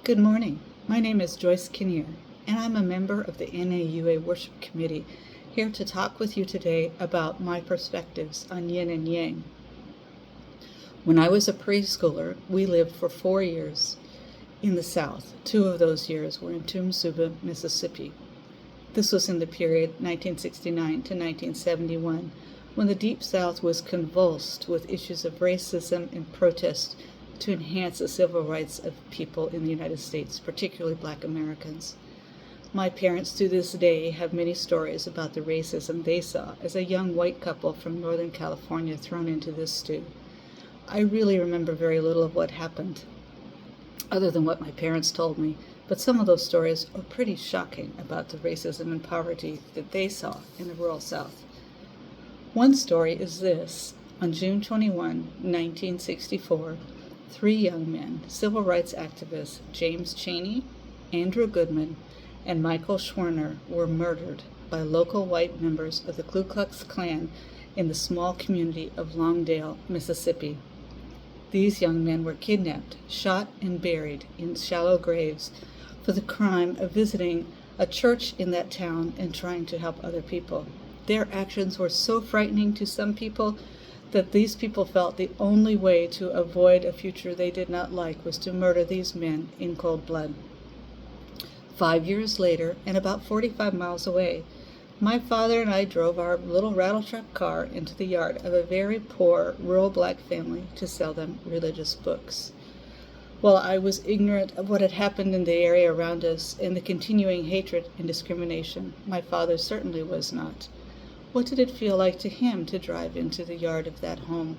Good morning. My name is Joyce Kinnear, and I'm a member of the NAUA Worship Committee, here to talk with you today about my perspectives on yin and yang. When I was a preschooler, we lived for 4 years in the South. 2 of those years were in Suba, Mississippi. This was in the period 1969 to 1971, when the Deep South was convulsed with issues of racism and protest to enhance the civil rights of people in the United States, particularly Black Americans. My parents to this day have many stories about the racism they saw as a young white couple from Northern California thrown into this stew. I really remember very little of what happened, other than what my parents told me, but some of those stories are pretty shocking about the racism and poverty that they saw in the rural South. One story is this. On June 21, 1964, 3 young men, civil rights activists James Chaney, Andrew Goodman, and Michael Schwerner, were murdered by local white members of the Ku Klux Klan in the small community of Longdale, Mississippi. These young men were kidnapped, shot, and buried in shallow graves for the crime of visiting a church in that town and trying to help other people. Their actions were so frightening to some people that these people felt the only way to avoid a future they did not like was to murder these men in cold blood. 5 years later, and about 45 miles away, my father and I drove our little rattle-trap car into the yard of a very poor rural Black family to sell them religious books. While I was ignorant of what had happened in the area around us and the continuing hatred and discrimination, my father certainly was not. What did it feel like to him to drive into the yard of that home?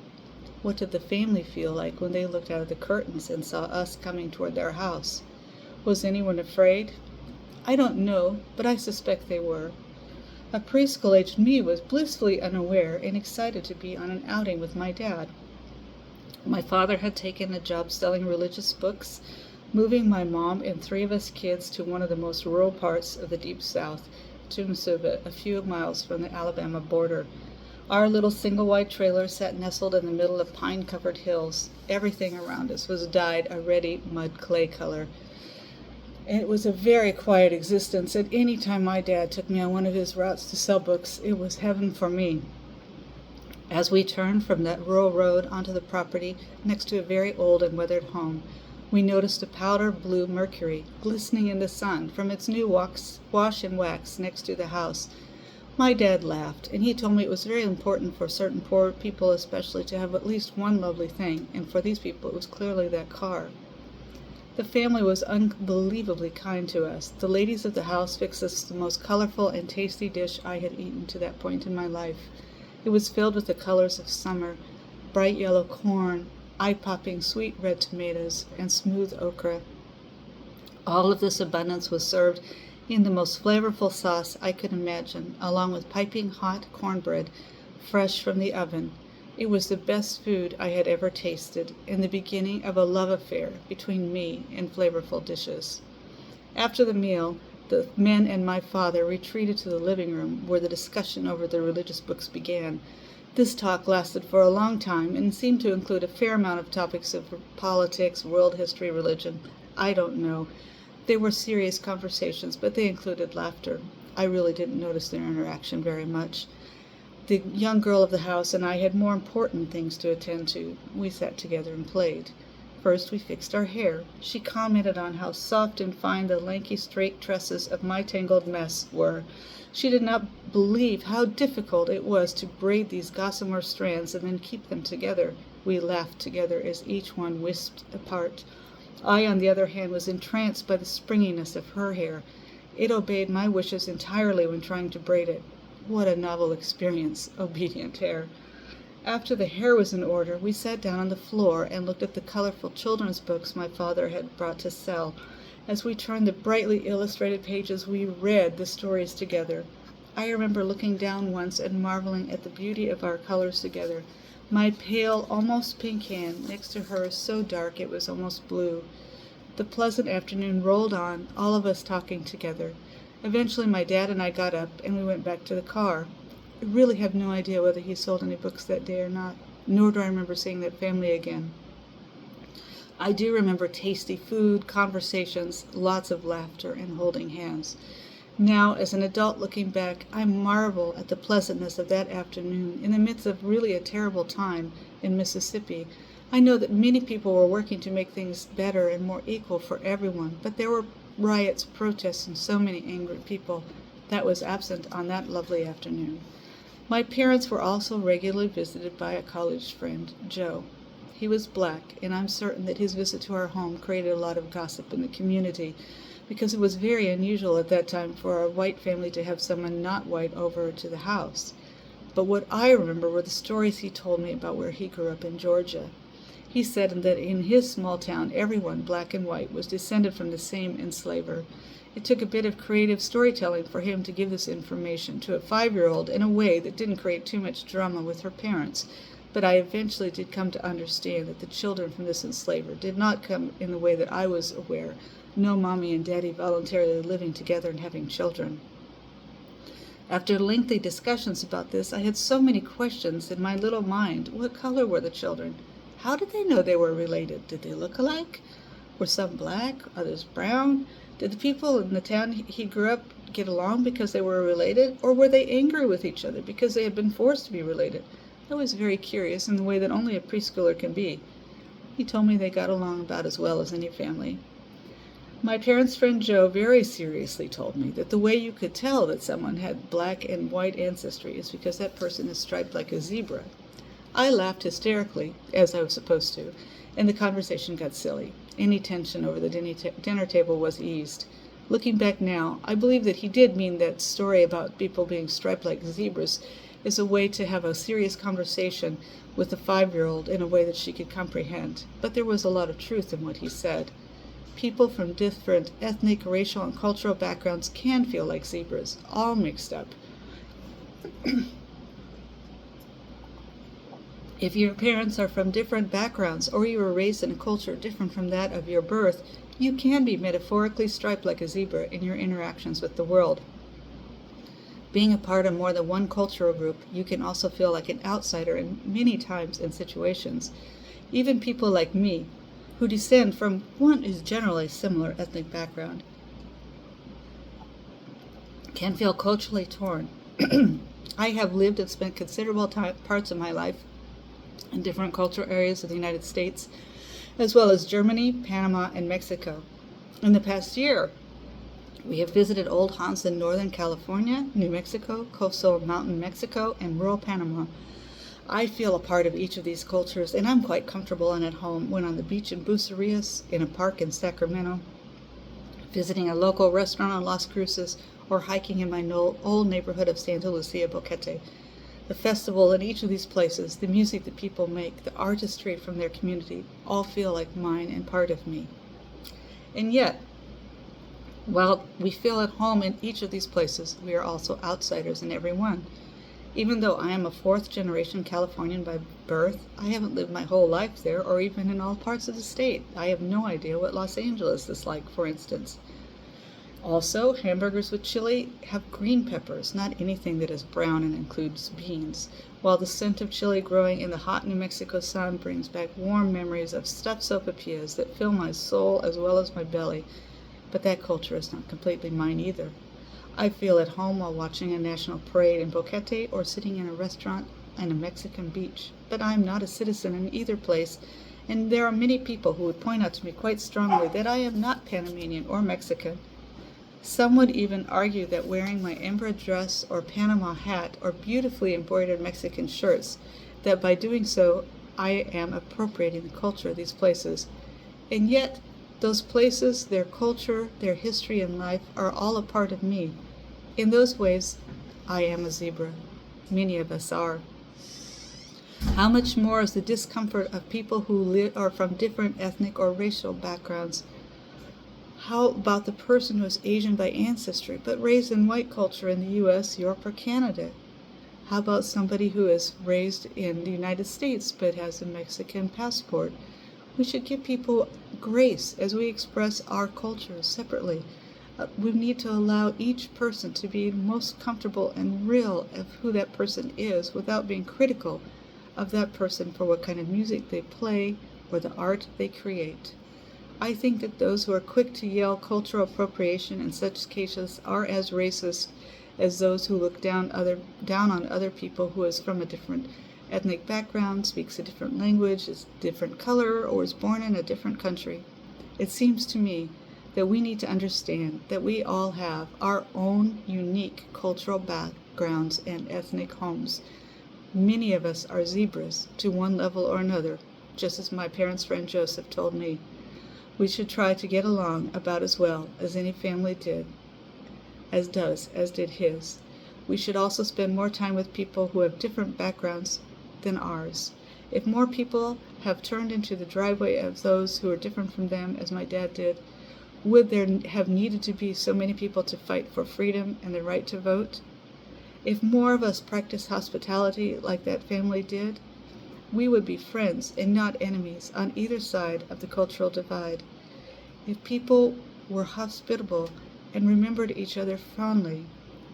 What did the family feel like when they looked out of the curtains and saw us coming toward their house? Was anyone afraid? I don't know, but I suspect they were. A preschool-aged me was blissfully unaware and excited to be on an outing with my dad. My father had taken a job selling religious books, moving my mom and 3 of us kids to one of the most rural parts of the Deep South, Suba, a few miles from the Alabama border. Our little single-wide trailer sat nestled in the middle of pine-covered hills. Everything around us was dyed a reddy mud-clay color. And it was a very quiet existence. At any time my dad took me on one of his routes to sell books, it was heaven for me. As we turned from that rural road onto the property next to a very old and weathered home, we noticed a powder blue Mercury glistening in the sun from its new wash and wax next to the house. My dad laughed, and he told me it was very important for certain poor people especially to have at least one lovely thing, and for these people it was clearly that car. The family was unbelievably kind to us. The ladies of the house fixed us the most colorful and tasty dish I had eaten to that point in my life. It was filled with the colors of summer, bright yellow corn, eye-popping sweet red tomatoes, and smooth okra. All of this abundance was served in the most flavorful sauce I could imagine, along with piping hot cornbread, fresh from the oven. It was the best food I had ever tasted, and the beginning of a love affair between me and flavorful dishes. After the meal, the men and my father retreated to the living room where the discussion over the religious books began. This talk lasted for a long time and seemed to include a fair amount of topics of politics, world history, religion. I don't know. They were serious conversations, but they included laughter. I really didn't notice their interaction very much. The young girl of the house and I had more important things to attend to. We sat together and played. First, we fixed our hair. She commented on how soft and fine the lanky straight tresses of my tangled mess were. She did not believe how difficult it was to braid these gossamer strands and then keep them together. We laughed together as each one wisped apart. I, on the other hand, was entranced by the springiness of her hair. It obeyed my wishes entirely when trying to braid it. What a novel experience, obedient hair. After the hair was in order, we sat down on the floor and looked at the colorful children's books my father had brought to sell. As we turned the brightly illustrated pages, we read the stories together. I remember looking down once and marveling at the beauty of our colors together. My pale, almost pink hand next to hers so dark it was almost blue. The pleasant afternoon rolled on, all of us talking together. Eventually my dad and I got up and we went back to the car. I really have no idea whether he sold any books that day or not, nor do I remember seeing that family again. I do remember tasty food, conversations, lots of laughter, and holding hands. Now, as an adult looking back, I marvel at the pleasantness of that afternoon in the midst of really a terrible time in Mississippi. I know that many people were working to make things better and more equal for everyone, but there were riots, protests, and so many angry people that was absent on that lovely afternoon. My parents were also regularly visited by a college friend, Joe. He was black, and I'm certain that his visit to our home created a lot of gossip in the community, because it was very unusual at that time for a white family to have someone not white over to the house. But what I remember were the stories he told me about where he grew up in Georgia. He said that in his small town, everyone, black and white, was descended from the same enslaver. It took a bit of creative storytelling for him to give this information to a 5-year-old in a way that didn't create too much drama with her parents. But I eventually did come to understand that the children from this enslaver did not come in the way that I was aware. No mommy and daddy voluntarily living together and having children. After lengthy discussions about this, I had so many questions in my little mind. What color were the children? How did they know they were related? Did they look alike? Were some black, others brown? Did the people in the town he grew up get along because they were related? Or were they angry with each other because they had been forced to be related? I was very curious in the way that only a preschooler can be. He told me they got along about as well as any family. My parents' friend Joe very seriously told me that the way you could tell that someone had black and white ancestry is because that person is striped like a zebra. I laughed hysterically, as I was supposed to, and the conversation got silly. Any tension over the dinner table was eased. Looking back now, I believe that he did mean that story about people being striped like zebras is a way to have a serious conversation with a 5-year-old in a way that she could comprehend. But there was a lot of truth in what he said. People from different ethnic, racial, and cultural backgrounds can feel like zebras, all mixed up. If your parents are from different backgrounds or you were raised in a culture different from that of your birth, you can be metaphorically striped like a zebra in your interactions with the world. Being a part of more than one cultural group, you can also feel like an outsider in many times and situations. Even people like me, who descend from what is generally similar ethnic background, can feel culturally torn. I have lived and spent considerable parts of my life in different cultural areas of the United States, as well as Germany, Panama, and Mexico. In the past year, we have visited old haunts in Northern California, New Mexico, coastal mountain Mexico, and rural Panama. I feel a part of each of these cultures, and I'm quite comfortable and at home when on the beach in Bucerias, in a park in Sacramento, visiting a local restaurant on Las Cruces, or hiking in my old neighborhood of Santa Lucia, Boquete. The festival in each of these places, the music that people make, the artistry from their community, all feel like mine and part of me. And yet, while we feel at home in each of these places, we are also outsiders in every one. Even though I am a 4th-generation Californian by birth, I haven't lived my whole life there or even in all parts of the state. I have no idea what Los Angeles is like, for instance. Also, hamburgers with chili have green peppers, not anything that is brown and includes beans, while the scent of chili growing in the hot New Mexico sun brings back warm memories of stuffed sopapillas that fill my soul as well as my belly. But that culture is not completely mine either. I feel at home while watching a national parade in Boquete or sitting in a restaurant on a Mexican beach, but I am not a citizen in either place, and there are many people who would point out to me quite strongly that I am not Panamanian or Mexican. Some would even argue that wearing my Embra dress or Panama hat or beautifully embroidered Mexican shirts, that by doing so I am appropriating the culture of these places. And yet, those places, their culture, their history and life are all a part of me. In those ways, I am a zebra. Many of us are. How much more is the discomfort of people who are from different ethnic or racial backgrounds? How about the person who is Asian by ancestry but raised in white culture in the U.S., Europe, or Canada? How about somebody who is raised in the United States but has a Mexican passport? We should give people grace as we express our cultures separately. We need to allow each person to be most comfortable and real of who that person is without being critical of that person for what kind of music they play or the art they create. I think that those who are quick to yell cultural appropriation in such cases are as racist as those who look down on other people who is from a different ethnic background, speaks a different language, is different color, or is born in a different country. It seems to me that we need to understand that we all have our own unique cultural backgrounds and ethnic homes. Many of us are zebras to one level or another, just as my parents' friend Joseph told me. We should try to get along about as well as any family did, as did his. We should also spend more time with people who have different backgrounds than ours. If more people have turned into the driveway of those who are different from them, as my dad did, would there have needed to be so many people to fight for freedom and the right to vote? If more of us practiced hospitality like that family did, we would be friends and not enemies on either side of the cultural divide. If people were hospitable and remembered each other fondly,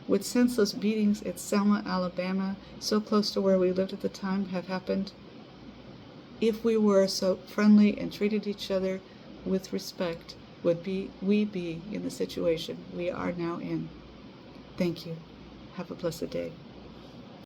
would senseless beatings at Selma, Alabama, so close to where we lived at the time, have happened? If we were so friendly and treated each other with respect, would we be in the situation we are now in? Thank you. Have a blessed day.